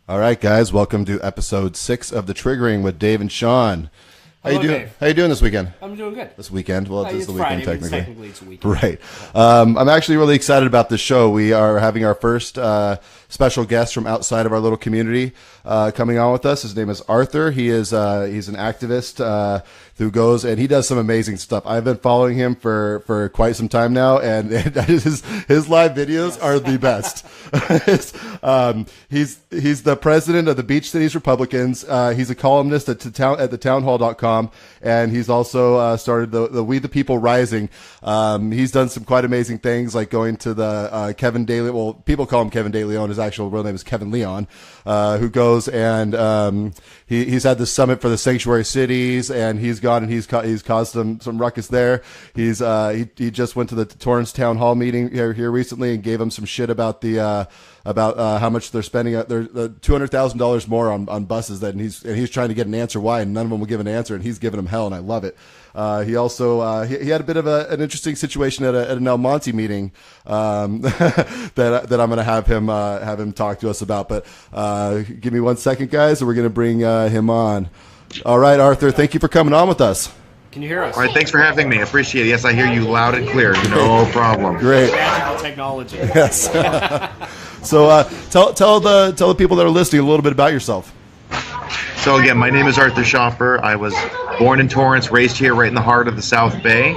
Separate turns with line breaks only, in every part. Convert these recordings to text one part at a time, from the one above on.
All right, guys, welcome to episode 6 of The Triggering with Dave and Sean. How you doing?
Dave.
How you doing this weekend?
I'm doing good.
This weekend? Well, it's the
Friday,
weekend technically.
Technically, it's a weekend.
Right. I'm actually really excited about this show. We are having our first special guest from outside of our little community coming on with us. His name is Arthur. He's an activist who goes and he does some amazing stuff. I've been following him for quite some time now, and his live videos are the best. He's the president of the Beach Cities Republicans. He's a columnist at thetownhall.com, and he's also started the We the People Rising. He's done some quite amazing things, like going to the Kevin Daly. Well, people call him Kevin De Leon. His actual real name is Kevin Leon, who goes and he's had this summit for the sanctuary cities, and he's gone and he's caused some ruckus there. He just went to the Torrance Town Hall meeting here recently and gave him some shit about how much they're spending. They're $200,000 more on buses, and he's trying to get an answer why, and none of them will give an answer, and he's giving them hell, and I love it. He also he had a bit of an interesting situation at an El Monte meeting that I'm going to have him talk to us about. But give me 1 second, guys, and we're going to bring him on. All right, Arthur, thank you for coming on with us.
Can you hear us?
All right, thanks for having me. I appreciate it. Yes, I hear you loud and clear. No problem.
Great.
Magical technology.
Yes. So tell the people that are listening a little bit about yourself.
So again, my name is Arthur Schaper. I was born in Torrance, raised here right in the heart of the South Bay.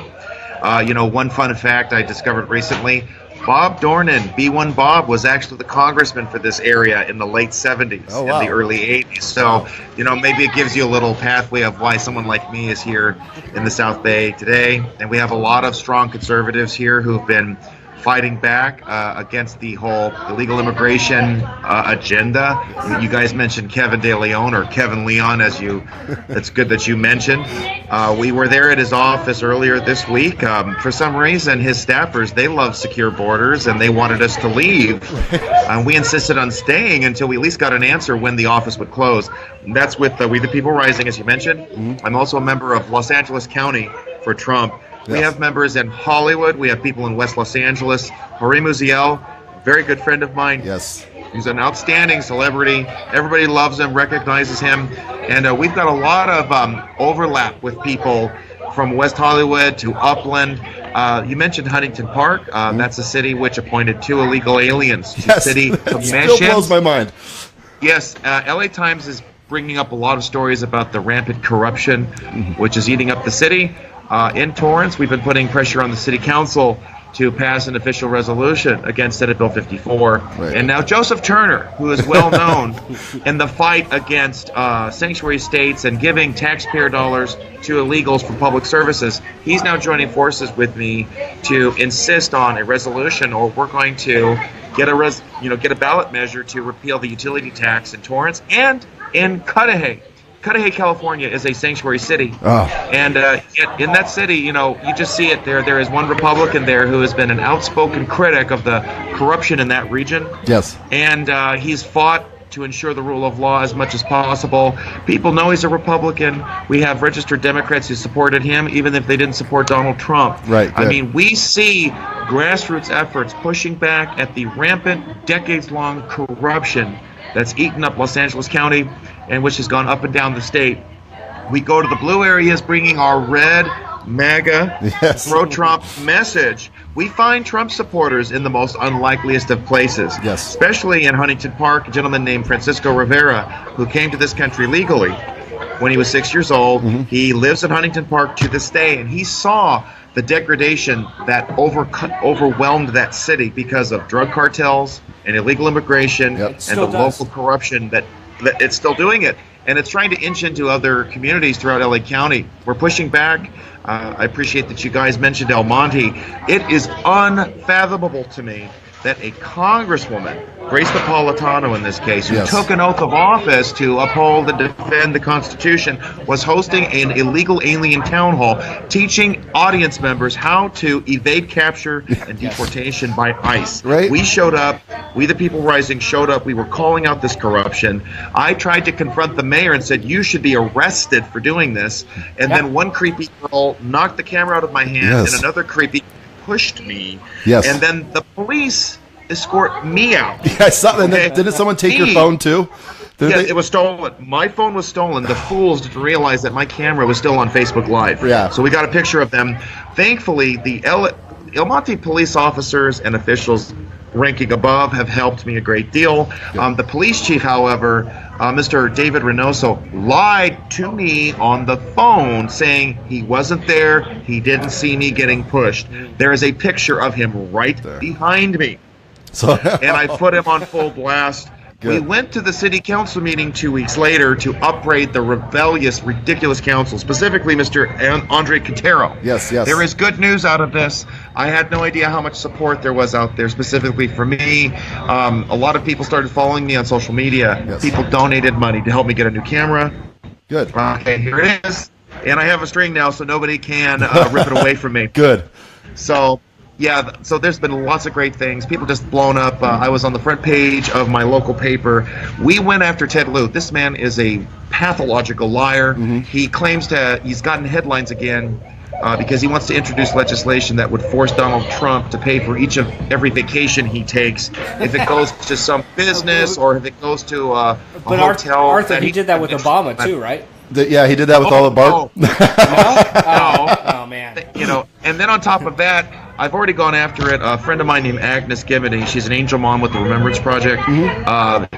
One fun fact I discovered recently, Bob Dornan, B1 Bob, was actually the congressman for this area in the late 70s
Oh, wow.
and the early 80s. So, maybe it gives you a little pathway of why someone like me is here in the South Bay today. And we have a lot of strong conservatives here who've been fighting back against the whole illegal immigration agenda. You guys mentioned Kevin De Leon, or Kevin Leon, it's good that you mentioned. We were there at his office earlier this week. For some reason, his staffers, they love secure borders, and they wanted us to leave. We insisted on staying until we at least got an answer when the office would close. And that's with We the People Rising, as you mentioned. Mm-hmm. I'm also a member of Los Angeles County for Trump. We have members in Hollywood. We have people in West Los Angeles. Jorge Muziel, very good friend of mine.
Yes.
He's an outstanding celebrity. Everybody loves him, recognizes him. And we've got a lot of overlap with people from West Hollywood to Upland. You mentioned Huntington Park. That's a city which appointed 2 illegal aliens to city commission.
Still blows my mind.
Yes, LA Times is bringing up a lot of stories about the rampant corruption, which is eating up the city. In Torrance, we've been putting pressure on the city council to pass an official resolution against Senate Bill 54.
Right.
And now Joseph Turner, who is well known in the fight against sanctuary states and giving taxpayer dollars to illegals for public services, he's now joining forces with me to insist on a resolution, or we're going to get a ballot measure to repeal the utility tax in Torrance and in Cudahy. Cudahy, California is a sanctuary city.
Oh.
And in that city, you just see it there. There is one Republican there who has been an outspoken critic of the corruption in that region.
Yes.
And he's fought to ensure the rule of law as much as possible. People know he's a Republican. We have registered Democrats who supported him, even if they didn't support Donald Trump.
Right.
I mean, we see grassroots efforts pushing back at the rampant, decades-long corruption that's eaten up Los Angeles County and which has gone up and down the state. We go to the blue areas bringing our red MAGA pro-Trump message. We find Trump supporters in the most unlikeliest of places, especially in Huntington Park. A gentleman named Francisco Rivera, who came to this country legally when he was 6 years old. Mm-hmm. He lives in Huntington Park to this day, and he saw the degradation that overwhelmed that city because of drug cartels and illegal immigration and the local corruption that it's still doing it. And it's trying to inch into other communities throughout LA County. We're pushing back. I appreciate that you guys mentioned El Monte. It is unfathomable to me that a congresswoman, Grace Napolitano in this case, who took an oath of office to uphold and defend the Constitution, was hosting an illegal alien town hall teaching audience members how to evade capture and deportation by ICE.
Right.
We showed up. We the People Rising showed up. We were calling out this corruption. I tried to confront the mayor and said, you should be arrested for doing this. And then one creepy girl knocked the camera out of my hand, and another creepy pushed me. And then the police escort me out.
Yeah, I saw that. Okay. Didn't someone take your phone too?
Yes, it was stolen. My phone was stolen. The fools didn't realize that my camera was still on Facebook Live.
Yeah.
So we got a picture of them. Thankfully, the El Monte police officers and officials ranking above have helped me a great deal. The police chief, however, Mr. David Reynoso, lied to me on the phone saying he wasn't there, he didn't see me getting pushed. There is a picture of him right behind me.
So
And I put him on full blast.
Good.
We went to the city council meeting 2 weeks later to upbraid the rebellious, ridiculous council, specifically Mr. Andre Quintero.
Yes.
There is good news out of this. I had no idea how much support there was out there specifically for me. A lot of people started following me on social media.
Yes.
People donated money to help me get a new camera.
Good.
Okay, here it is. And I have a string now, so nobody can rip it away from me.
Good.
So, yeah, so there's been lots of great things. People just blown up. I was on the front page of my local paper. We went after Ted Lieu. This man is a pathological liar. He claims he's gotten headlines again because he wants to introduce legislation that would force Donald Trump to pay for every vacation he takes if it goes to some business or if it goes to a hotel.
Arthur, he did that with Obama too, right?
Yeah, he did that with all the bar.
No.
Oh man.
And then on top of that, I've already gone after it. A friend of mine named Agnes Givney, she's an angel mom with the Remembrance Project.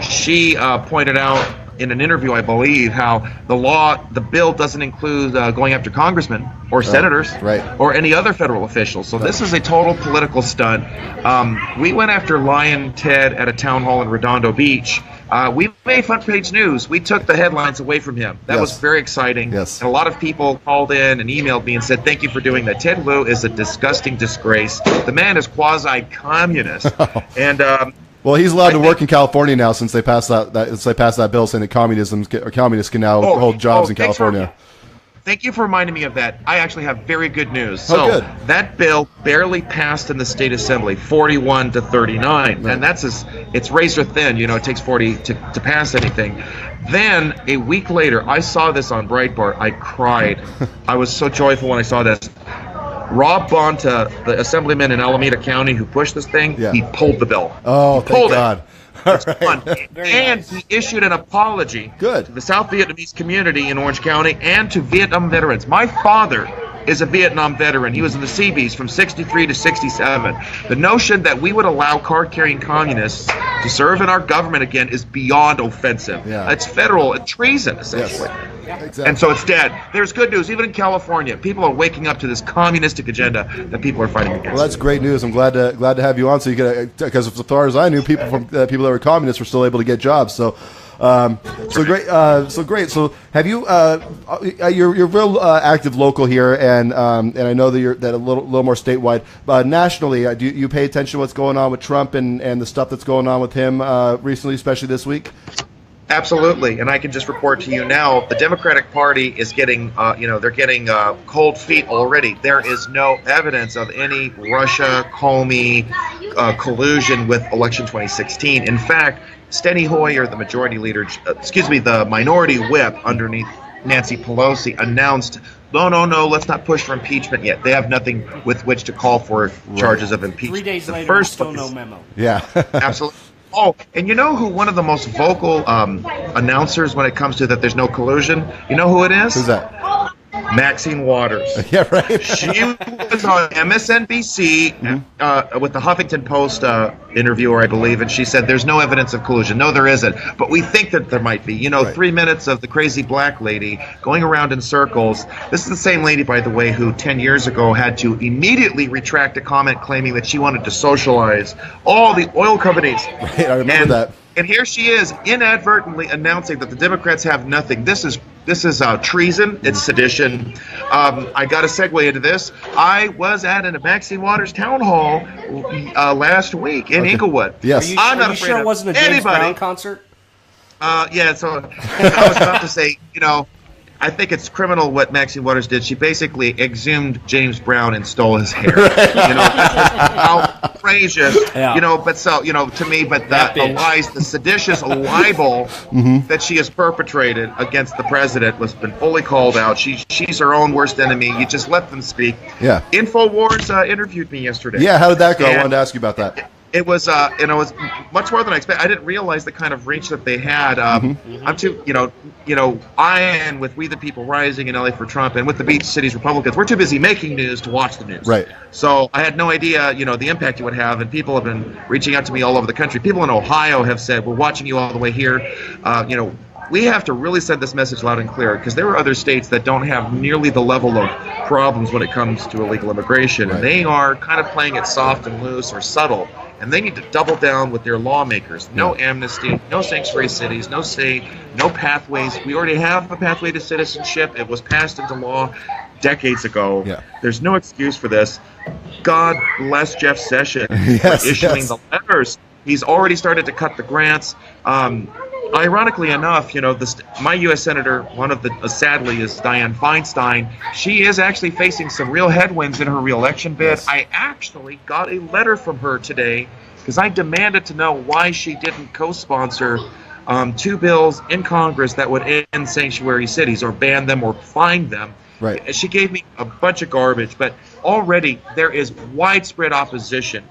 She pointed out in an interview, I believe, how the bill doesn't include going after congressmen or senators or any other federal officials. So this is a total political stunt. We went after Lion Ted at a town hall in Redondo Beach. We made front page news. We took the headlines away from him. That was very exciting.
Yes.
And a lot of people called in and emailed me and said, thank you for doing that. Ted Lieu is a disgusting disgrace. The man is quasi-communist. And
well, he's allowed to work in California now since they passed that bill saying that communists can now hold jobs in California.
Thank you for reminding me of that. I actually have very good news.
Good.
That bill barely passed in the state assembly, 41 to 39, and it's razor thin. It takes 40 to pass anything. Then a week later, I saw this on Breitbart. I cried. I was so joyful when I saw this. Rob Bonta, the assemblyman in Alameda County who pushed this thing, he pulled the bill.
Oh, thank God.
And he issued an apology to the South Vietnamese community in Orange County and to Vietnam veterans. My father is a Vietnam veteran. He was in the Seabees from 63 to 67. The notion that we would allow card-carrying communists to serve in our government again is beyond offensive. It's federal treason, essentially.
Exactly.
And so it's dead. There's good news. Even in California, people are waking up to this communistic agenda that people are fighting against.
Well, that's great news. I'm glad to have you on. So you could, because as far as I knew, people that were communists were still able to get jobs. So great. So have you? You're real active local here, and I know that you're a little more statewide. Nationally, do you pay attention to what's going on with Trump and the stuff that's going on with him recently, especially this week?
Absolutely, and I can just report to you now, the Democratic Party is getting, they're getting cold feet already. There is no evidence of any Russia, Comey collusion with election 2016. In fact, Steny Hoyer, the the minority whip underneath Nancy Pelosi, announced, no, let's not push for impeachment yet. They have nothing with which to call for charges of impeachment.
3 days later, still no memo.
Yeah.
Absolutely. Oh, and you know who one of the most vocal announcers when it comes to that there's no collusion? You know who it is?
Who's that?
Maxine Waters.
Yeah, right.
She was on MSNBC with the Huffington Post interviewer, I believe, and she said there's no evidence of collusion. No, there isn't, but we think that there might be. 3 minutes of the crazy black lady going around in circles. This is the same lady, by the way, who 10 years ago had to immediately retract a comment claiming that she wanted to socialize all the oil companies.
Right, I remember that.
And here she is inadvertently announcing that the Democrats have nothing. This is treason. It's sedition. I got to segue into this. I was at a Maxine Waters town hall last week in Inglewood.
Yes.
Are you sure it wasn't a James Brown concert?
Yeah, so I was about to say, I think it's criminal what Maxine Waters did. She basically exhumed James Brown and stole his hair. That's outrageous. Yeah. But to me, the lies, the seditious libel that she has perpetrated against the president has been fully called out. She's her own worst enemy. You just let them speak.
Yeah.
InfoWars interviewed me yesterday.
Yeah, how did that go? I wanted to ask you about that.
It was, and it was much more than I expected. I didn't realize the kind of reach that they had. I'm too, I and with We the People Rising and LA for Trump and with the Beach Cities Republicans, we're too busy making news to watch the news.
Right.
So I had no idea, the impact it would have. And people have been reaching out to me all over the country. People in Ohio have said, we're watching you all the way here. We have to really send this message loud and clear because there are other states that don't have nearly the level of problems when it comes to illegal immigration.
Right.
And they are kind of playing it soft and loose or subtle. And they need to double down with their lawmakers. No amnesty, no sanctuary cities, no pathways. We already have a pathway to citizenship. It was passed into law decades ago.
Yeah.
There's no excuse for this. God bless Jeff Sessions for issuing the letters. He's already started to cut the grants. Ironically enough, my U.S. Senator, one of the, sadly, is Dianne Feinstein. She is actually facing some real headwinds in her reelection bid.
Yes.
I actually got a letter from her today because I demanded to know why she didn't co-sponsor 2 bills in Congress that would end sanctuary cities or ban them or fine them.
Right.
She gave me a bunch of garbage, but already there is widespread opposition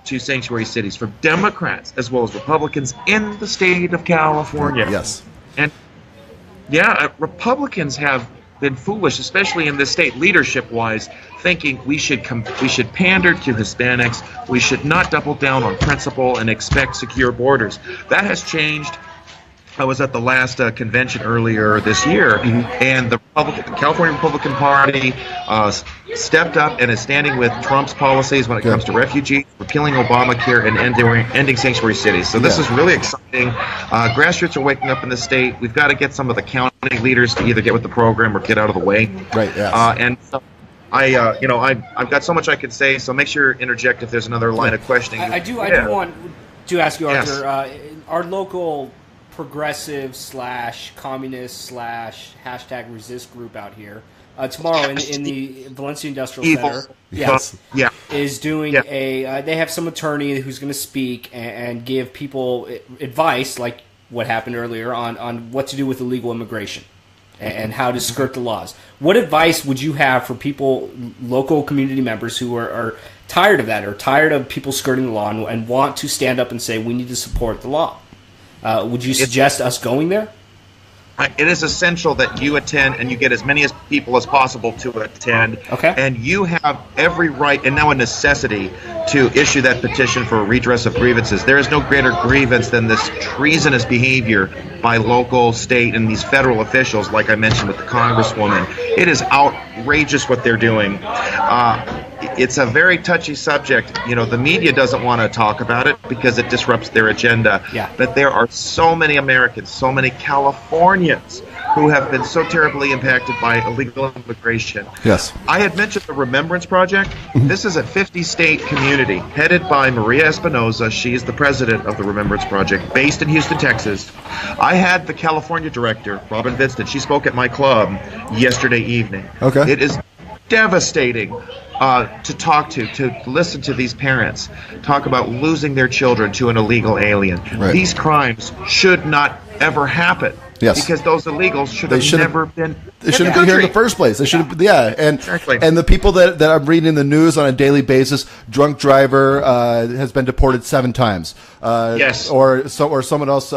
to sanctuary cities from Democrats as well as Republicans in the state of California.
Yes.
And Republicans have been foolish, especially in this state, leadership-wise, thinking we should pander to Hispanics. We should not double down on principle and expect secure borders. That has changed. I was at the last convention earlier this year, and the California Republican Party stepped up and is standing with Trump's policies when it comes to refugees, repealing Obamacare, and ending sanctuary cities. So this is really exciting. Grassroots are waking up in the state. We've got to get some of the county leaders to either get with the program or get out of the way.
Right. Yes.
And so I've got so much I could say. So make sure you interject if there's another line of questioning.
I do want to ask you, Arthur. Our local progressive / communist / hashtag resist group out here tomorrow in the Valencia Industrial Center is doing they have some attorney who's going to speak and give people advice like what happened earlier on what to do with illegal immigration and how to skirt the laws. What advice would you have for people, local community members who are tired of that or tired of people skirting the law and want to stand up and say we need to support the law? Would you suggest us going there?
It is essential that you attend and you get as many people as possible to attend.
Okay.
And you have every right and now a necessity to issue that petition for a redress of grievances. There is no greater grievance than this treasonous behavior by local, state, and these federal officials, like I mentioned with the Congresswoman. It is outrageous what they're doing. It's a very touchy subject. The media doesn't want to talk about it because it disrupts their agenda.
Yeah.
But there are so many Americans, so many Californians who have been so terribly impacted by illegal immigration.
Yes.
I had mentioned the Remembrance Project. This is a 50-state community headed by Maria Espinoza. She is the president of the Remembrance Project, based in Houston, Texas. I had the California director, Robin Vinston. She spoke at my club yesterday evening.
Okay.
It is devastating to talk to listen to these parents talk about losing their children to an illegal alien.
Right.
These crimes should not ever happen.
Yes.
Because those illegals should have never been.
They shouldn't be here in the first place. They should have, and
Exactly.
And the people that I'm reading in the news on a daily basis, drunk driver has been deported 7 times.
Yes.
Or someone else,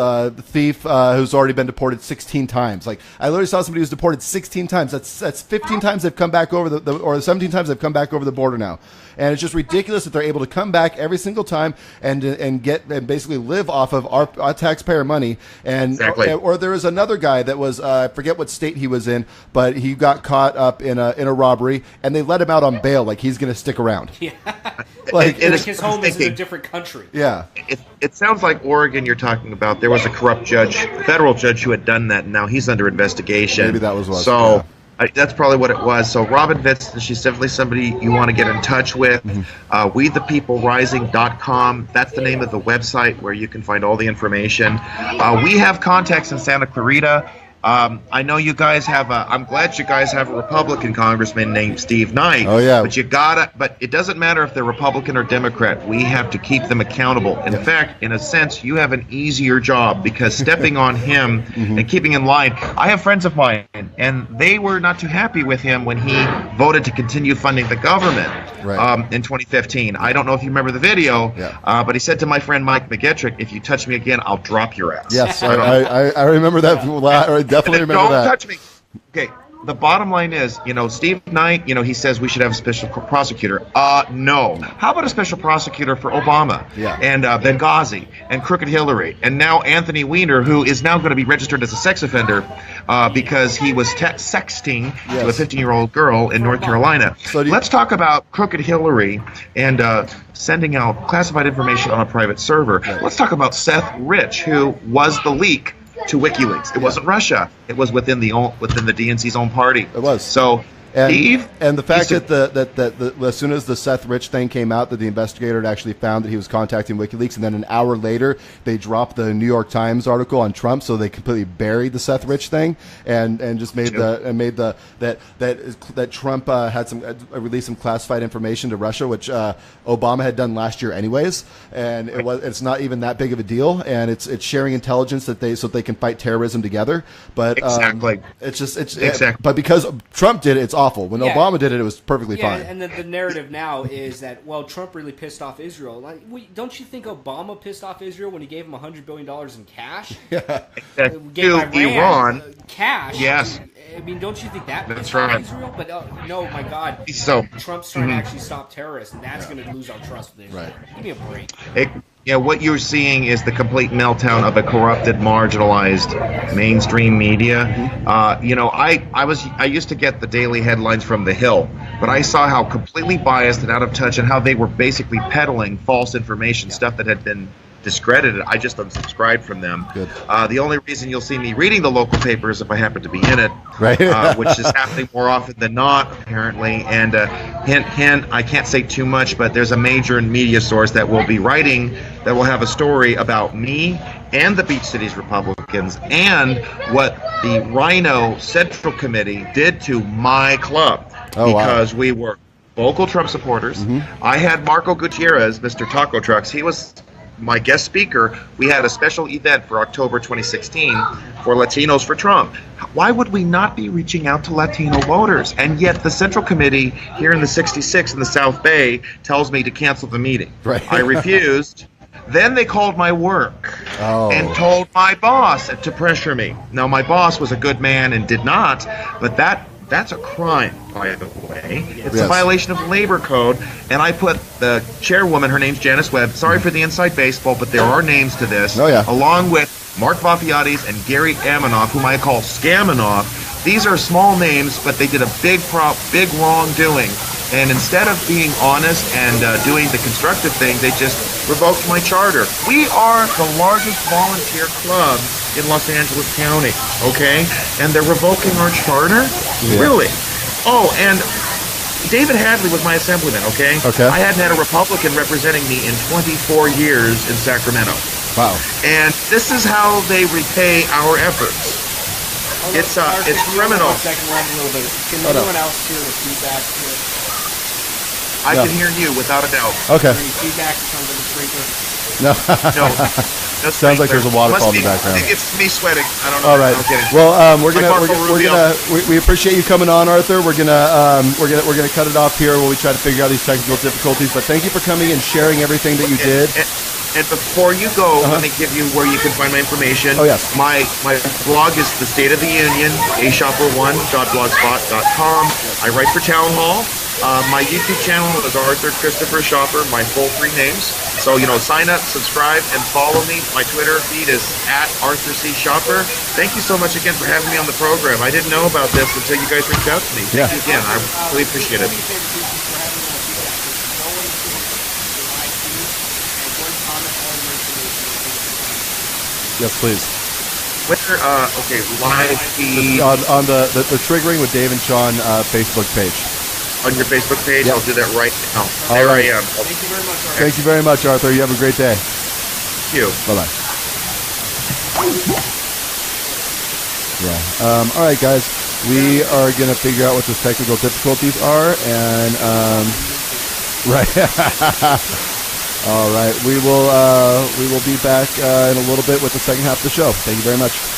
thief who's already been deported 16 times. Like I literally saw somebody who's deported 16 times. That's 15 times they've come back over or 17 times they've come back over the border now. And it's just ridiculous that they're able to come back every single time and basically live off of our taxpayer money. And
exactly.
Or there was another guy that was I forget what state he was in, but he got caught up in a robbery, and they let him out on bail, like he's going to stick around.
Yeah.
Like
his home is in a different country.
Yeah.
It sounds like Oregon you're talking about. There was a corrupt federal judge who had done that, and now he's under investigation.
Maybe that was
so.
Yeah.
That's probably what it was. So Robin Vinston, she's definitely somebody you want to get in touch with. WeThePeopleRising.com. That's the name of the website where you can find all the information. We have contacts in Santa Clarita. I know you guys have I'm glad you guys have a Republican congressman named Steve Knight.
Oh, yeah.
But it doesn't matter if they're Republican or Democrat. We have to keep them accountable. In fact, in a sense, you have an easier job because stepping on him and keeping in line. I have friends of mine, and they were not too happy with him when he voted to continue funding the government in 2015. I don't know if you remember the video, but he said to my friend Mike McGettrick, "If you touch me again, I'll drop your ass."
Yes, I remember that. I definitely remember that.
Don't touch me. Okay. The bottom line is, Steve Knight, he says we should have a special prosecutor. No. How about a special prosecutor for Obama and Benghazi and Crooked Hillary and now Anthony Weiner, who is now going to be registered as a sex offender because he was sexting to a 15-year-old girl in North Carolina. So let's talk about Crooked Hillary and sending out classified information on a private server. Let's talk about Seth Rich, who was the leak to WikiLeaks. It wasn't Russia. It was within the DNC's own party.
It was.
So,
and the fact that as soon as the Seth Rich thing came out, that the investigator had actually found that he was contacting WikiLeaks, and then an hour later they dropped the New York Times article on Trump, so they completely buried the Seth Rich thing, and just made that Trump had released some classified information to Russia, which Obama had done last year anyways, and it's not even that big of a deal, and it's sharing intelligence so they can fight terrorism together. But
exactly,
but because Trump did it, it's awful. When Obama did it, it was perfectly fine.
And the narrative now is that, well, Trump really pissed off Israel. Like, don't you think Obama pissed off Israel when he gave him $100 billion in cash?
To Iran.
Cash.
Yes.
I mean, don't you think that
That's
pissed
right.
off Israel? But no, my God.
So
Trump's trying to actually stop terrorists, and that's going to lose our trust with Israel.
Right.
Give me a break.
What you're seeing is the complete meltdown of a corrupted, marginalized mainstream media. I used to get the daily headlines from The Hill, but I saw how completely biased and out of touch, and how they were basically peddling false information, stuff that had been discredited. I just unsubscribed from them.
Good.
The only reason you'll see me reading the local paper is if I happen to be in it, which is happening more often than not, apparently. And hint, I can't say too much, but there's a major media source that will be writing, that will have a story about me and the Beach Cities Republicans and what the Rhino Central Committee did to my club, because we were vocal Trump supporters. I had Marco Gutierrez, Mr. Taco Trucks. He was my guest speaker. We had a special event for October 2016 for Latinos for Trump. Why would we not be reaching out to Latino voters? And yet the Central Committee here in the 66 in the South Bay tells me to cancel the meeting. I refused. Then they called my work and told my boss to pressure me. Now, my boss was a good man and did not, but that's a crime, by the way. It's a violation of labor code, and I put the chairwoman, her name's Janice Webb, sorry for the inside baseball, but there are names to this, along with Mark Vafiatis and Gary Amanoff, whom I call Scamanoff. These are small names, but they did a big wrongdoing. And instead of being honest and doing the constructive thing, they just revoked my charter. We are the largest volunteer club in Los Angeles County, okay? And they're revoking our charter? Really? Oh, and David Hadley was my assemblyman, okay? I hadn't had a Republican representing me in 24 years in Sacramento.
Wow.
And this is how they repay our efforts. It's criminal.
Can anyone else hear the feedback here?
I can hear you without a doubt.
Okay.
Any feedback sounds like a sprinkler?
No.
Sounds like there's a waterfall in the background.
It's me sweating. I don't know.
All right. Well, we appreciate you coming on, Arthur. We're gonna cut it off here while we try to figure out these technical difficulties. But thank you for coming and sharing everything that you did.
And before you go, let me give you where you can find my information.
Oh, yes.
My blog is the State of the Union, aschaper1.blogspot.com. I write for Town Hall. My YouTube channel is Arthur Christopher Schaper, my full 3 names. So, sign up, subscribe, and follow me. My Twitter feed is @ArthurC.Schaper. Thank you so much again for having me on the program. I didn't know about this until you guys reached out to me. Thank you again. I really appreciate it.
Yes, please.
Live feed
on the Triggering with Dave and Sean Facebook page.
On your Facebook page, I'll do that right now.
All right.
I am.
Thank you very much, Arthur.
Thank you very much, Arthur. You have a great day.
Thank you.
Bye-bye. Yeah. All right, guys. We are going to figure out what the technical difficulties are, and right. All right. We will be back in a little bit with the second half of the show. Thank you very much.